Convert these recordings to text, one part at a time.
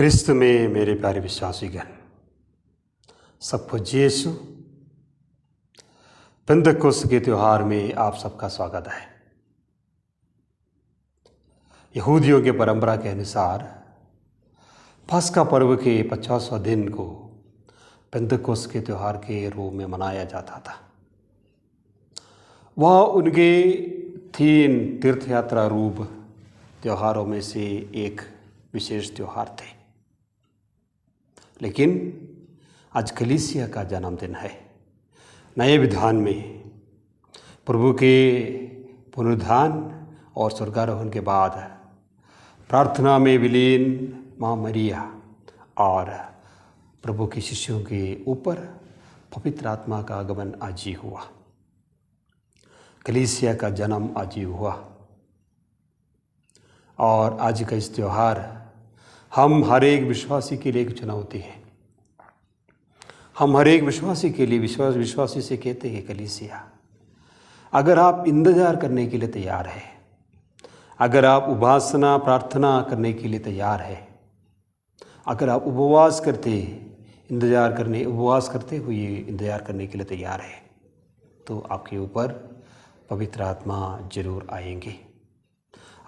क्रिस्त में मेरे प्यारे विश्वासीगण, सबको यीशु पेंतकुस्त के त्यौहार में आप सबका स्वागत है। यहूदियों के परंपरा के अनुसार पस्का पर्व के 50वां दिन को पेंतकुस्त के त्यौहार के रूप में मनाया जाता था। वह उनके 3 तीर्थयात्रा रूप त्योहारों में से एक विशेष त्यौहार थे। लेकिन आज कलीसिया का जन्मदिन है। नए विधान में प्रभु के पुनरुत्थान और स्वर्गारोहण के बाद प्रार्थना में विलीन माँ मरिया और प्रभु के शिष्यों के ऊपर पवित्र आत्मा का आगमन आज ही हुआ। कलीसिया का जन्म आज ही हुआ और आज का इस त्यौहार हम हर एक विश्वासी के लिए एक चुनौती है। हम हर एक विश्वासी के लिए विश्वासी से कहते हैं कलीसिया, अगर आप इंतज़ार करने के लिए तैयार है, अगर आप उपासना प्रार्थना करने के लिए तैयार है, अगर आप उपवास करते हुए इंतज़ार करने के लिए तैयार है, तो आपके ऊपर पवित्र आत्मा जरूर आएंगे।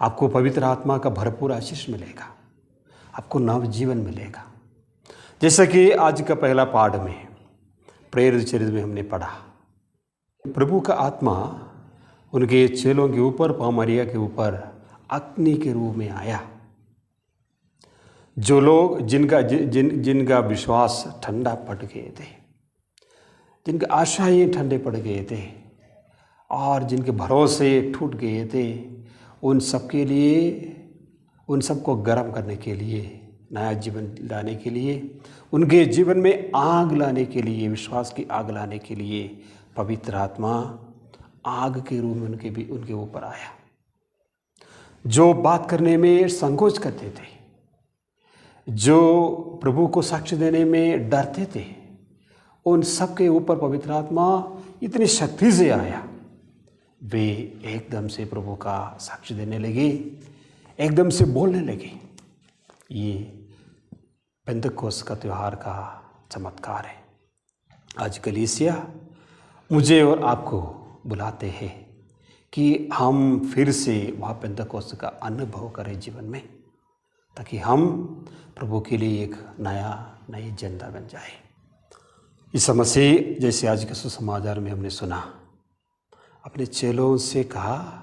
आपको पवित्र आत्मा का भरपूर आशीष मिलेगा, आपको नव जीवन मिलेगा। जैसा कि आज का पहला पाठ में प्रेरित चरित्र में हमने पढ़ा, प्रभु का आत्मा उनके चेलों के ऊपर, माँ मरिया के ऊपर अग्नि के रूप में आया। जो लोग जिनका विश्वास ठंडा पड़ गए थे, जिनके आशाएं ठंडे पड़ गए थे और जिनके भरोसे टूट गए थे, उन सबको गर्म करने के लिए, नया जीवन लाने के लिए, उनके जीवन में आग लाने के लिए, विश्वास की आग लाने के लिए पवित्र आत्मा आग के रूप में उनके ऊपर आया। जो बात करने में संकोच करते थे, जो प्रभु को साक्ष्य देने में डरते थे, उन सब के ऊपर पवित्र आत्मा इतनी शक्ति से आया, वे एकदम से प्रभु का साक्ष्य देने लगे, एकदम से बोलने लगे। ये पेंतकुस्त का त्यौहार का चमत्कार है। आज कलीसिया मुझे और आपको बुलाते हैं कि हम फिर से वह पेंतकुस्त का अनुभव करें जीवन में, ताकि हम प्रभु के लिए एक नई जिंदा बन जाए। ईसा मसीह, जैसे आज के सुसमाचार में हमने सुना, अपने चेलों से कहा,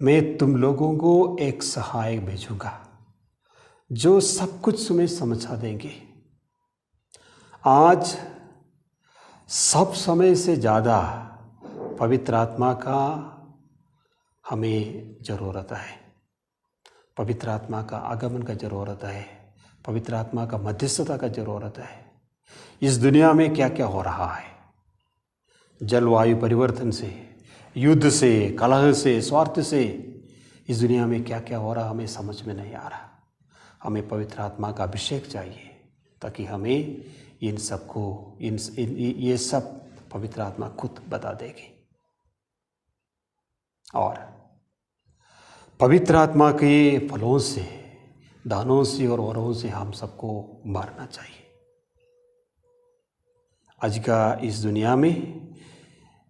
मैं तुम लोगों को एक सहायक भेजूंगा जो सब कुछ तुम्हें समझा देंगे। आज सब समय से ज़्यादा पवित्र आत्मा का हमें ज़रूरत है। पवित्र आत्मा का आगमन का ज़रूरत है। पवित्र आत्मा का मध्यस्थता का ज़रूरत है। इस दुनिया में क्या क्या हो रहा है, जलवायु परिवर्तन से, युद्ध से, कलह से, स्वार्थ से, इस दुनिया में क्या क्या हो रहा हमें समझ में नहीं आ रहा। हमें पवित्र आत्मा का अभिषेक चाहिए, ताकि हमें ये सब पवित्र आत्मा खुद बता देगी। और पवित्र आत्मा के फलों से, दानों से और वरों से हम सबको मारना चाहिए। आज का इस दुनिया में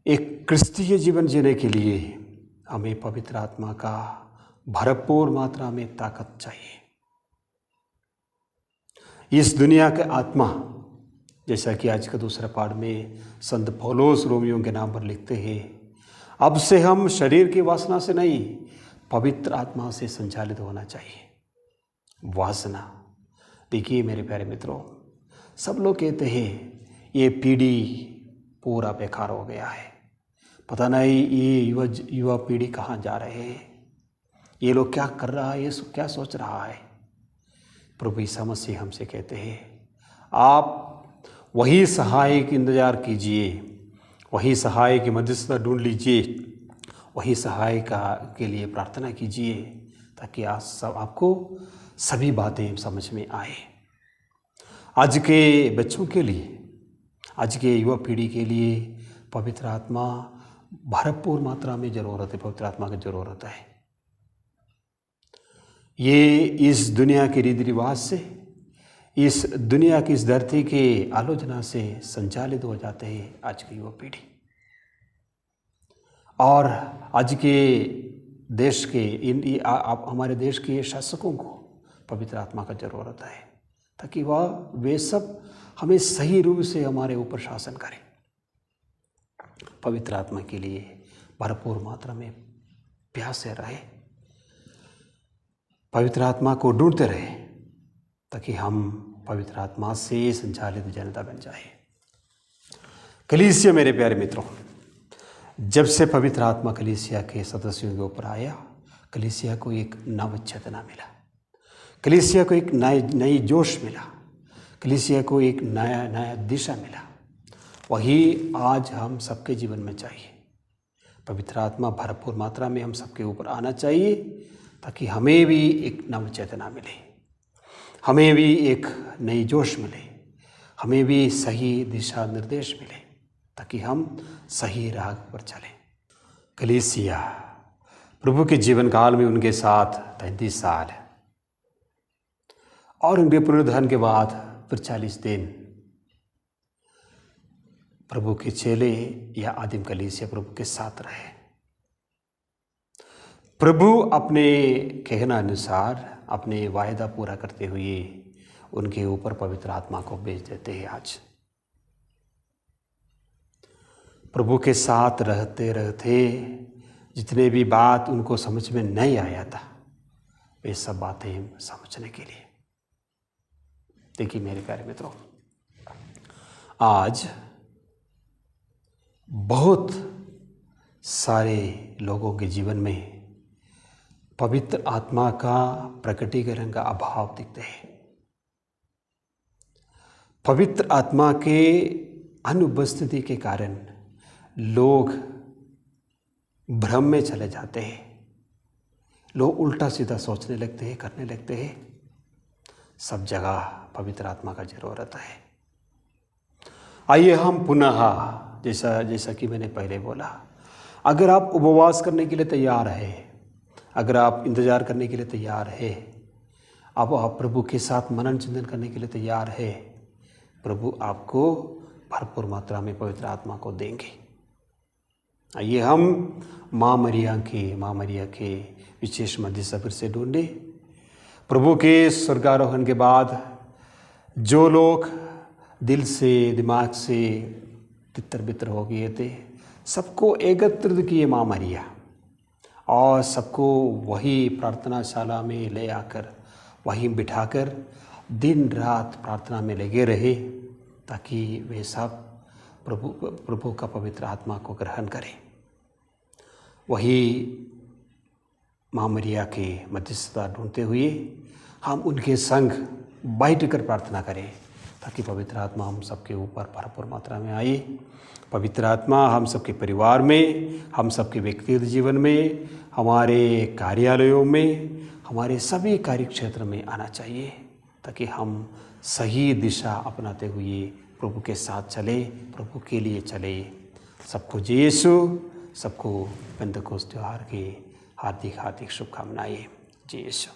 एक क्रिस्तीय जीवन जीने के लिए हमें पवित्र आत्मा का भरपूर मात्रा में ताकत चाहिए। इस दुनिया के आत्मा, जैसा कि आज का दूसरा पाठ में संत पौलुस रोमियों के नाम पर लिखते हैं, अब से हम शरीर की वासना से नहीं, पवित्र आत्मा से संचालित होना चाहिए। वासना, देखिए मेरे प्यारे मित्रों, सब लोग कहते हैं ये पीढ़ी पूरा बेकार हो गया है, पता नहीं ये युवा पीढ़ी कहाँ जा रहे हैं, ये लोग क्या कर रहा है, ये क्या सोच रहा है। प्रभु ईसा मसीह हमसे कहते हैं, आप वही सहाय की इंतजार कीजिए, वही सहाय की मध्यस्थता ढूंढ लीजिए, वही सहाय के लिए प्रार्थना कीजिए, ताकि आपको सभी बातें समझ में आए। आज के बच्चों के लिए, आज के युवा पीढ़ी के लिए पवित्र आत्मा भरपूर मात्रा में ज़रूरत है। पवित्र आत्मा की ज़रूरत है। ये इस दुनिया के रीति रिवाज से, इस दुनिया की इस धरती के आलोचना से संचालित हो जाते हैं आज की युवा पीढ़ी। और आज के देश के हमारे देश के शासकों को पवित्र आत्मा का जरूरत है, ताकि वे सब हमें सही रूप से हमारे ऊपर शासन करें। पवित्र आत्मा के लिए भरपूर मात्रा में प्यासे रहे, पवित्र आत्मा को ढूंढते रहे, ताकि हम पवित्र आत्मा से संचालित जनता बन जाए। कलीसिया मेरे प्यारे मित्रों, जब से पवित्र आत्मा कलीसिया के सदस्यों के ऊपर आया, कलीसिया को एक नव चेतना मिला, कलीसिया को एक नई जोश मिला, कलीसिया को एक नया दिशा मिला। वही आज हम सबके जीवन में चाहिए। पवित्र आत्मा भरपूर मात्रा में हम सबके ऊपर आना चाहिए, ताकि हमें भी एक नव चेतना मिले, हमें भी एक नई जोश मिले, हमें भी सही दिशा निर्देश मिले, ताकि हम सही राह पर चलें। कलीसिया प्रभु के जीवन काल में उनके साथ 33 साल और उनके पुनरुत्थान के बाद फिर 40 दिन प्रभु के चेले या आदिम कलीसिया प्रभु के साथ रहे। प्रभु अपने कहना अनुसार अपने वायदा पूरा करते हुए उनके ऊपर पवित्र आत्मा को भेज देते हैं। आज प्रभु के साथ रहते रहते जितने भी बात उनको समझ में नहीं आया था, वे सब बातें समझने के लिए। देखिए मेरे प्यारे मित्रों, आज बहुत सारे लोगों के जीवन में पवित्र आत्मा का प्रकटीकरण का अभाव दिखते हैं। पवित्र आत्मा के अनुपस्थिति के कारण लोग भ्रम में चले जाते हैं, लोग उल्टा सीधा सोचने लगते हैं, करने लगते हैं। सब जगह पवित्र आत्मा का जरूरत है। आइए हम पुनः जैसा कि मैंने पहले बोला, अगर आप उपवास करने के लिए तैयार है, अगर आप इंतज़ार करने के लिए तैयार है, अब आप प्रभु के साथ मनन चिंतन करने के लिए तैयार है, प्रभु आपको भरपूर मात्रा में पवित्र आत्मा को देंगे। आइए हम माँ मरिया के विशेष मध्यस्थता फिर से ढूंढे। प्रभु के स्वर्गारोहण के बाद जो लोग दिल से दिमाग से तितर बितर हो गए थे, सबको एकत्रित किए माँ मरिया, और सबको वही प्रार्थनाशाला में ले आकर वहीं बिठाकर दिन रात प्रार्थना में लगे रहे, ताकि वे सब प्रभु का पवित्र आत्मा को ग्रहण करें। वही माँ मरिया के मध्यस्थता ढूंढते हुए हम उनके संग बैठ कर प्रार्थना करें, ताकि पवित्र आत्मा हम सबके ऊपर भरपूर मात्रा में आए। पवित्र आत्मा हम सबके परिवार में, हम सबके व्यक्तिगत जीवन में, हमारे कार्यालयों में, हमारे सभी कार्य क्षेत्र में आना चाहिए, ताकि हम सही दिशा अपनाते हुए प्रभु के साथ चले, प्रभु के लिए चले। सबको जय यीशु, सबको पेंतकोस्त त्योहार की हार्दिक शुभकामनाएं। जय यीशु।